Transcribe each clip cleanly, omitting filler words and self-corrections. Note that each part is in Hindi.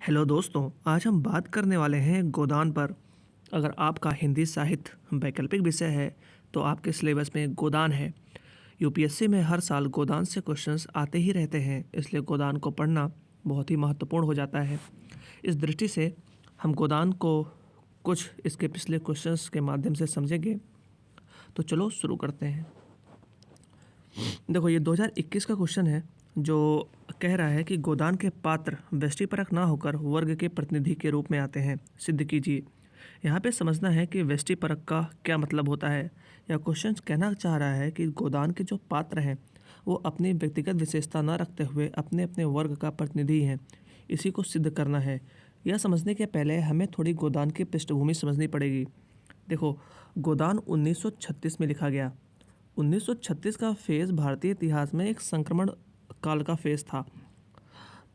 हेलो दोस्तों, आज हम बात करने वाले हैं गोदान पर। अगर आपका हिंदी साहित्य वैकल्पिक विषय है तो आपके सिलेबस में गोदान है। यूपीएससी में हर साल गोदान से क्वेश्चंस आते ही रहते हैं, इसलिए गोदान को पढ़ना बहुत ही महत्वपूर्ण हो जाता है। इस दृष्टि से हम गोदान को कुछ इसके पिछले क्वेश्चंस के माध्यम से समझेंगे। तो चलो शुरू करते हैं। देखो, ये 2021 का क्वेश्चन है जो कह रहा है कि गोदान के पात्र व्यष्टिपरक ना होकर वर्ग के प्रतिनिधि के रूप में आते हैं, सिद्ध कीजिए। यहाँ पे समझना है कि व्यष्टिपरक का क्या मतलब होता है। यह क्वेश्चन कहना चाह रहा है कि गोदान के जो पात्र हैं वो अपनी व्यक्तिगत विशेषता न रखते हुए अपने अपने वर्ग का प्रतिनिधि हैं। इसी को सिद्ध करना है। यह समझने के पहले हमें थोड़ी गोदान की पृष्ठभूमि समझनी पड़ेगी। देखो, गोदान 1936 में लिखा गया। 1936 का फेज़ भारतीय इतिहास में एक संक्रमण काल का फेज़ था।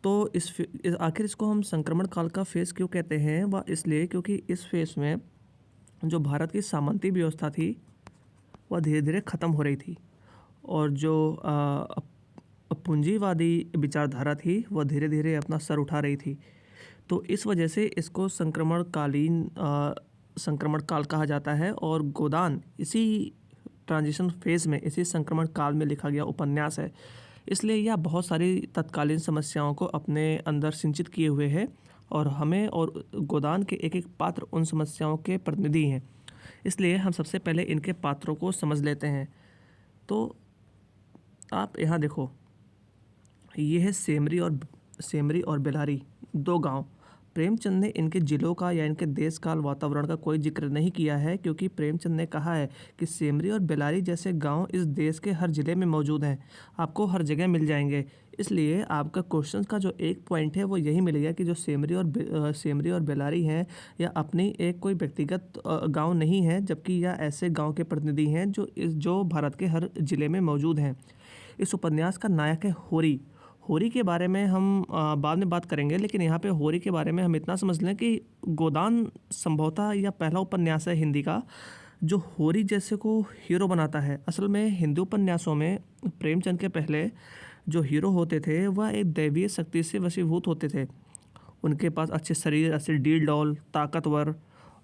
तो आखिर इसको हम संक्रमण काल का फेज़ क्यों कहते हैं? वह इसलिए क्योंकि इस फेज़ में जो भारत की सामंती व्यवस्था थी वह धीरे धीरे ख़त्म हो रही थी, और जो पूंजीवादी विचारधारा थी वह धीरे धीरे अपना सर उठा रही थी। तो इस वजह से इसको संक्रमण काल कहा जाता है। और गोदान इसी ट्रांजिशन फेज़ में, इसी संक्रमण काल में लिखा गया उपन्यास है। इसलिए यह बहुत सारी तत्कालीन समस्याओं को अपने अंदर सिंचित किए हुए है, और हमें और गोदान के एक एक पात्र उन समस्याओं के प्रतिनिधि हैं। इसलिए हम सबसे पहले इनके पात्रों को समझ लेते हैं। तो आप यहाँ देखो, ये है सेमरी और बेलारी, दो गांव। प्रेमचंद ने इनके जिलों का या इनके देश काल वातावरण का कोई जिक्र नहीं किया है, क्योंकि प्रेमचंद ने कहा है कि सेमरी और बेलारी जैसे गांव इस देश के हर ज़िले में मौजूद हैं, आपको हर जगह मिल जाएंगे। इसलिए आपका क्वेश्चन का जो एक पॉइंट है वो यही मिलेगा कि जो सेमरी और बेलारी हैं यह अपनी एक कोई व्यक्तिगत गाँव नहीं है, जबकि यह ऐसे गाँव के प्रतिनिधि हैं जो भारत के हर ज़िले में मौजूद हैं। इस उपन्यास का नायक है होरी। होरी के बारे में हम बाद में बात करेंगे, लेकिन यहाँ पे होरी के बारे में हम इतना समझ लें कि गोदान संभवतः यह पहला उपन्यास है हिंदी का जो होरी जैसे को हीरो बनाता है। असल में हिंदी उपन्यासों में प्रेमचंद के पहले जो हीरो होते थे वह एक दैवीय शक्ति से वशीभूत होते थे। उनके पास अच्छे शरीर, अच्छे डील डॉल, ताकतवर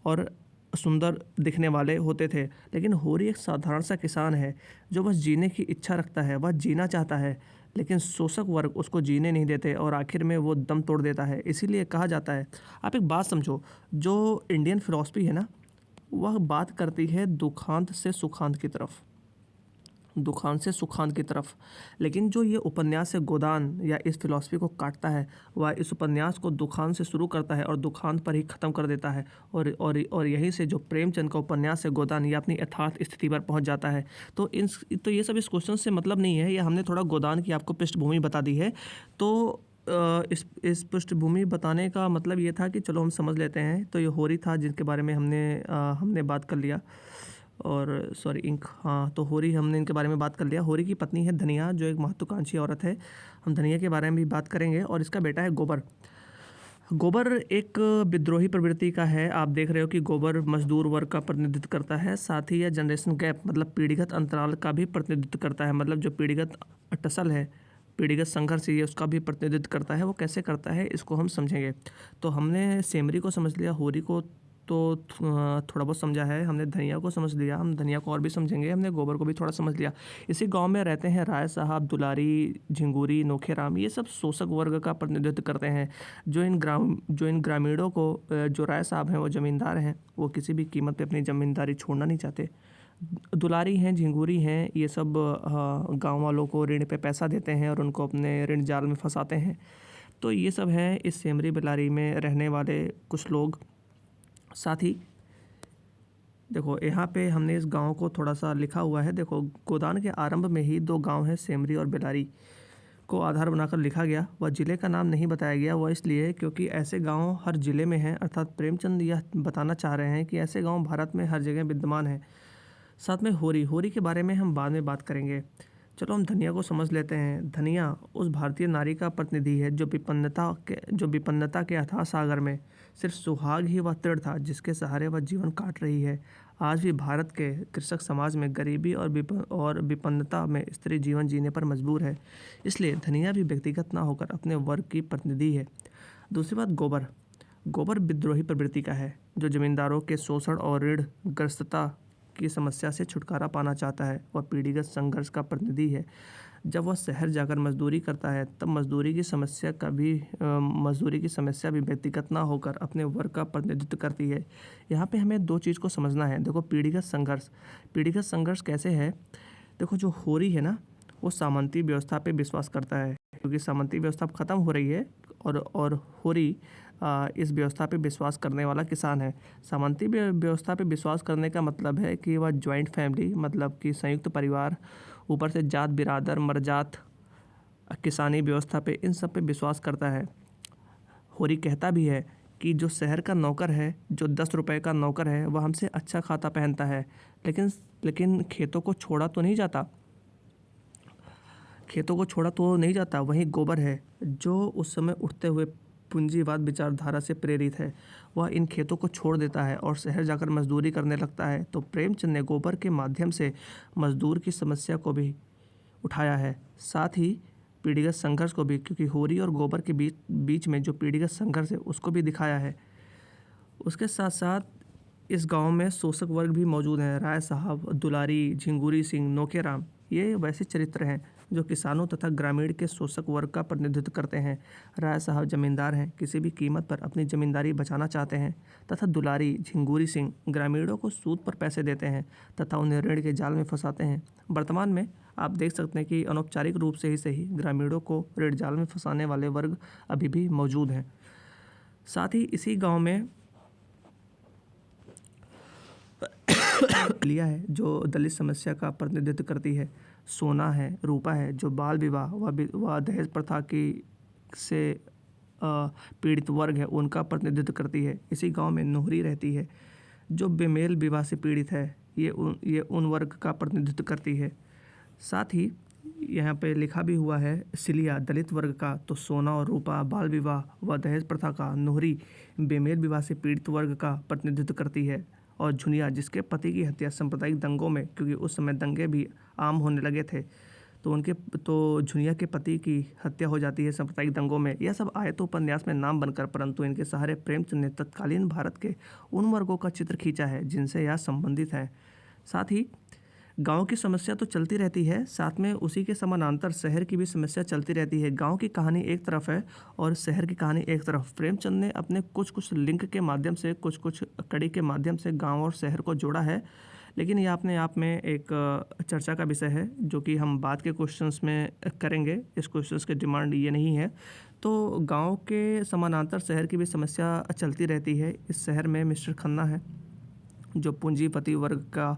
और सुंदर दिखने वाले होते थे। लेकिन होरी एक साधारण सा किसान है जो बस जीने की इच्छा रखता है। वह जीना चाहता है, लेकिन शोषक वर्ग उसको जीने नहीं देते, और आखिर में वो दम तोड़ देता है। इसीलिए कहा जाता है, आप एक बात समझो, जो इंडियन फिलॉसफी है ना, वह बात करती है दुखांत से सुखांत की तरफ, दुखांत से सुखांत की तरफ। लेकिन जो ये उपन्यास है गोदान, या इस फिलॉसफी को काटता है, वह इस उपन्यास को दुखांत से शुरू करता है और दुखांत पर ही ख़त्म कर देता है। और यहीं से जो प्रेमचंद का उपन्यास है गोदान, ये अपनी यथार्थ स्थिति पर पहुंच जाता है। तो ये सब इस क्वेश्चन से मतलब नहीं है। ये हमने थोड़ा गोदान की आपको पृष्ठभूमि बता दी है। तो इस पृष्ठभूमि बताने का मतलब ये था कि चलो हम समझ लेते हैं। तो ये होरी था जिनके बारे में हमने बात कर लिया, और सॉरी इंक, हाँ, तो होरी हमने इनके बारे में बात कर लिया। होरी की पत्नी है धनिया, जो एक महत्वाकांक्षी औरत है। हम धनिया के बारे में भी बात करेंगे। और इसका बेटा है गोबर। गोबर एक विद्रोही प्रवृत्ति का है। आप देख रहे हो कि गोबर मजदूर वर्ग का प्रतिनिधित्व करता है, साथ ही यह जनरेशन गैप मतलब पीढ़ीगत अंतराल का भी प्रतिनिधित्व करता है। मतलब जो पीढ़ीगत टसल है, पीढ़ीगत संघर्ष, ये उसका भी प्रतिनिधित्व करता है। वो कैसे करता है इसको हम समझेंगे। तो हमने सेमरी को समझ लिया, होरी को तो थोड़ा बहुत समझा है, हमने धनिया को समझ लिया, हम धनिया को और भी समझेंगे, हमने गोबर को भी थोड़ा समझ लिया। इसी गांव में रहते हैं राय साहब, दुलारी, झिंगुरी, नोखेराम। ये सब शोषक वर्ग का प्रतिनिधित्व करते हैं। जो इन ग्रामीणों को, जो राय साहब हैं वो ज़मींदार हैं, वो किसी भी कीमत पे अपनी ज़मींदारी छोड़ना नहीं चाहते। दुलारी हैं, झिंगुरी हैं, ये सब गाँव वालों को ऋण पे पैसा देते हैं और उनको अपने ऋण जाल में फंसाते हैं। तो ये सब हैं इस सेमरी बेलारी में रहने वाले कुछ लोग। साथ ही देखो, यहाँ पे हमने इस गांव को थोड़ा सा लिखा हुआ है। देखो, गोदान के आरंभ में ही दो गांव हैं, सेमरी और बेलारी, को आधार बनाकर लिखा गया। वह ज़िले का नाम नहीं बताया गया। वह इसलिए क्योंकि ऐसे गांव हर ज़िले में हैं, अर्थात प्रेमचंद यह बताना चाह रहे हैं कि ऐसे गांव भारत में हर जगह विद्यमान हैं। साथ में होरी के बारे में हम बाद में बात करेंगे। चलो हम धनिया को समझ लेते हैं। धनिया उस भारतीय नारी का प्रतिनिधि है जो विपन्नता के अथाह सागर में सिर्फ सुहाग ही वह तृण था जिसके सहारे वह जीवन काट रही है। आज भी भारत के कृषक समाज में गरीबी और विपन्नता में स्त्री जीवन जीने पर मजबूर है। इसलिए धनिया भी व्यक्तिगत ना होकर अपने वर्ग की प्रतिनिधि है। दूसरी बात, गोबर। गोबर विद्रोही प्रवृत्ति का है, जो ज़मींदारों के शोषण और ऋणग्रस्तता की समस्या से छुटकारा पाना चाहता है। वह पीढ़ीगत संघर्ष का प्रतिनिधि है। जब वह शहर जाकर मजदूरी करता है, तब मजदूरी की समस्या भी व्यक्तिगत ना होकर अपने वर्ग का प्रतिनिधित्व करती है। यहाँ पे हमें दो चीज़ को समझना है। देखो, पीढ़ीगत संघर्ष कैसे है। देखो, जो होरी है ना, वो सामंती व्यवस्था पे विश्वास करता है, क्योंकि सामंती व्यवस्था ख़त्म हो रही है और होरी इस व्यवस्था पे विश्वास करने वाला किसान है। सामंती व्यवस्था पे विश्वास करने का मतलब है कि वह जॉइंट फैमिली, मतलब कि संयुक्त परिवार, ऊपर से जात बिरादर मरजात, किसानी व्यवस्था पे, इन सब पे विश्वास करता है। होरी कहता भी है कि जो शहर का नौकर है, जो 10 रुपए का नौकर है, वह हमसे अच्छा खाता पहनता है, लेकिन खेतों को छोड़ा तो नहीं जाता। वहीं गोबर है, जो उस समय उठते हुए पूंजीवाद विचारधारा से प्रेरित है, वह इन खेतों को छोड़ देता है और शहर जाकर मजदूरी करने लगता है। तो प्रेमचंद ने गोबर के माध्यम से मजदूर की समस्या को भी उठाया है, साथ ही पीढ़ीगत संघर्ष को भी, क्योंकि होरी और गोबर के बीच में जो पीढ़ीगत संघर्ष है उसको भी दिखाया है। उसके साथ साथ इस गांव में शोषक वर्ग भी मौजूद हैं। राय साहब, दुलारी, झिंगुरी सिंह, नोकेराम, ये वैसे चरित्र हैं जो किसानों तथा ग्रामीण के शोषक वर्ग का प्रतिनिधित्व करते हैं। राय साहब जमींदार हैं, किसी भी कीमत पर अपनी जमींदारी बचाना चाहते हैं, तथा दुलारी, झिंगुरी सिंह ग्रामीणों को सूद पर पैसे देते हैं तथा उन्हें ऋण के जाल में फंसाते हैं। वर्तमान में आप देख सकते हैं कि अनौपचारिक रूप से ही सही, ग्रामीणों को ऋण जाल में फंसाने वाले वर्ग अभी भी मौजूद हैं। साथ ही इसी गाँव में लिया है जो दलित समस्या का प्रतिनिधित्व करती है। सोना है, रूपा है, जो बाल विवाह व दहेज प्रथा की से पीड़ित वर्ग है, उनका प्रतिनिधित्व करती है। इसी गांव में नोहरी रहती है, जो बेमेल विवाह से पीड़ित है। ये उन वर्ग का प्रतिनिधित्व करती है। साथ ही यहाँ पे लिखा भी हुआ है सिलिया दलित वर्ग का, तो सोना और रूपा बाल विवाह व दहेज प्रथा का, नोहरी बेमेल विवाह से पीड़ित वर्ग का प्रतिनिधित्व करती है। और झुनिया, जिसके पति की हत्या सांप्रदायिक दंगों में, क्योंकि उस समय दंगे भी आम होने लगे थे, तो झुनिया के पति की हत्या हो जाती है सांप्रदायिक दंगों में। यह सब आए तो उपन्यास में नाम बनकर, परंतु इनके सहारे प्रेमचंद ने तत्कालीन भारत के उन वर्गों का चित्र खींचा है जिनसे यह संबंधित है। साथ ही गांव की समस्या तो चलती रहती है, साथ में उसी के समानांतर शहर की भी समस्या चलती रहती है। गांव की कहानी एक तरफ है और शहर की कहानी एक तरफ। प्रेमचंद ने अपने कुछ लिंक के माध्यम से, कुछ कड़ी के माध्यम से गांव और शहर को जोड़ा है, लेकिन यह अपने आप में एक चर्चा का विषय है, जो कि हम बाद के क्वेश्चंस में करेंगे। इस क्वेश्चंस की डिमांड ये नहीं है। तो गाँव के समानांतर शहर की भी समस्या चलती रहती है। इस शहर में मिस्टर खन्ना है, जो पूंजीपति वर्ग का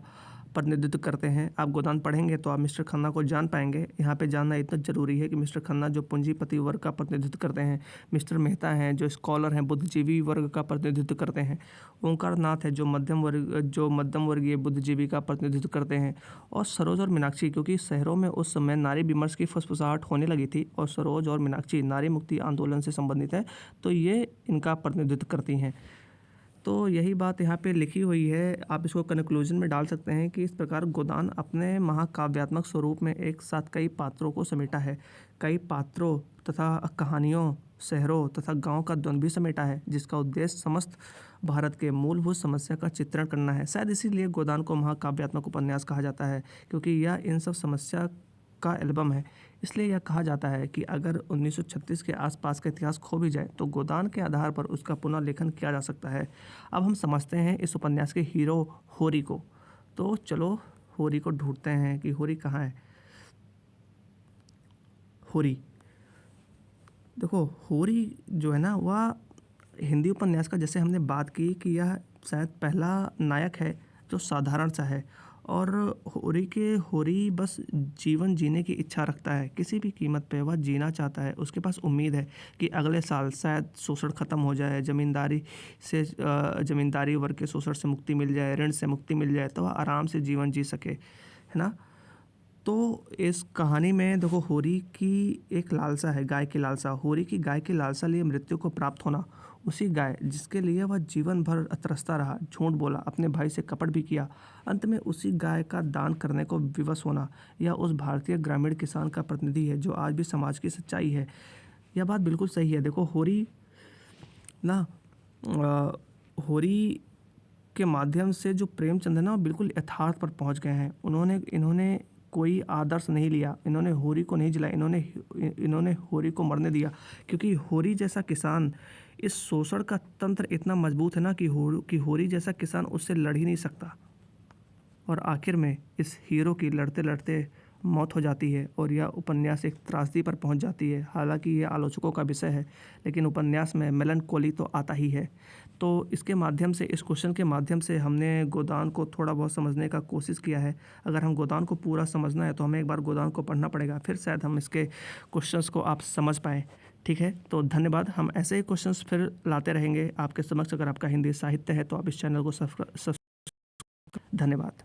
प्रतिनिधित्व करते हैं। आप गोदान पढ़ेंगे तो आप मिस्टर खन्ना को जान पाएंगे। यहाँ पे जानना इतना ज़रूरी है कि मिस्टर खन्ना जो पूंजीपति वर्ग का प्रतिनिधित्व करते हैं, मिस्टर मेहता हैं जो स्कॉलर हैं, बुद्धिजीवी वर्ग का प्रतिनिधित्व करते हैं, ओंकार नाथ है जो मध्यम वर्गीय बुद्धिजीवी का प्रतिनिधित्व करते हैं, और सरोज और मीनाक्षी, क्योंकि शहरों में उस समय नारी विमर्श की फुसफुसाहट होने लगी थी और सरोज और मीनाक्षी नारी मुक्ति आंदोलन से संबंधित है, तो ये इनका प्रतिनिधित्व करती हैं। तो यही बात यहाँ पे लिखी हुई है। आप इसको कंक्लूजन में डाल सकते हैं कि इस प्रकार गोदान अपने महाकाव्यात्मक स्वरूप में एक साथ कई पात्रों को समेटा है, कई पात्रों तथा कहानियों, शहरों तथा गांव का द्वंद्व भी समेटा है, जिसका उद्देश्य समस्त भारत के मूलभूत समस्या का चित्रण करना है। शायद इसीलिए गोदान को महाकाव्यात्मक उपन्यास कहा जाता है, क्योंकि यह इन सब समस्या का एल्बम है। इसलिए यह कहा जाता है कि अगर 1936 के आसपास का इतिहास खो भी जाए तो गोदान के आधार पर उसका पुनर्लेखन किया जा सकता है। अब हम समझते हैं इस उपन्यास के हीरो होरी को। तो चलो होरी को ढूंढते हैं कि होरी कहाँ है। होरी, देखो होरी जो है ना, वह हिंदी उपन्यास का, जैसे हमने बात की कि यह शायद पहला नायक है जो साधारण सा है, और होरी बस जीवन जीने की इच्छा रखता है। किसी भी कीमत पे वह जीना चाहता है। उसके पास उम्मीद है कि अगले साल शायद शोषण ख़त्म हो जाए, ज़मींदारी वर्ग के शोषण से मुक्ति मिल जाए, ऋण से मुक्ति मिल जाए, तो वह आराम से जीवन जी सके, है ना। तो इस कहानी में देखो होरी की एक लालसा है, गाय की लालसा। होरी की गाय की लालसा लिए मृत्यु को प्राप्त होना, उसी गाय जिसके लिए वह जीवन भर तरसता रहा, झूठ बोला, अपने भाई से कपट भी किया, अंत में उसी गाय का दान करने को विवश होना, यह उस भारतीय ग्रामीण किसान का प्रतिनिधि है जो आज भी समाज की सच्चाई है। यह बात बिल्कुल सही है। देखो ना होरी के माध्यम से जो प्रेमचंद है ना, वो बिल्कुल यथार्थ पर पहुंच गए हैं। इन्होंने कोई आदर्श नहीं लिया, इन्होंने होरी को नहीं जलाया, इन्होंने होरी को मरने दिया, क्योंकि होरी जैसा किसान, इस शोषण का तंत्र इतना मजबूत है ना कि होरी जैसा किसान उससे लड़ ही नहीं सकता। और आखिर में इस हीरो की लड़ते लड़ते मौत हो जाती है और यह उपन्यास एक त्रासदी पर पहुंच जाती है। हालांकि ये आलोचकों का विषय है, लेकिन उपन्यास में मेलनकोली तो आता ही है। तो इसके माध्यम से, इस क्वेश्चन के माध्यम से हमने गोदान को थोड़ा बहुत समझने का कोशिश किया है। अगर हम गोदान को पूरा समझना है तो हमें एक बार गोदान को पढ़ना पड़ेगा, फिर शायद हम इसके क्वेश्चंस को आप समझ पाएँ। ठीक है, तो धन्यवाद। हम ऐसे ही क्वेश्चंस फिर लाते रहेंगे आपके समक्ष। अगर आपका हिंदी साहित्य है तो आप इस चैनल को सब्सक्राइब। धन्यवाद।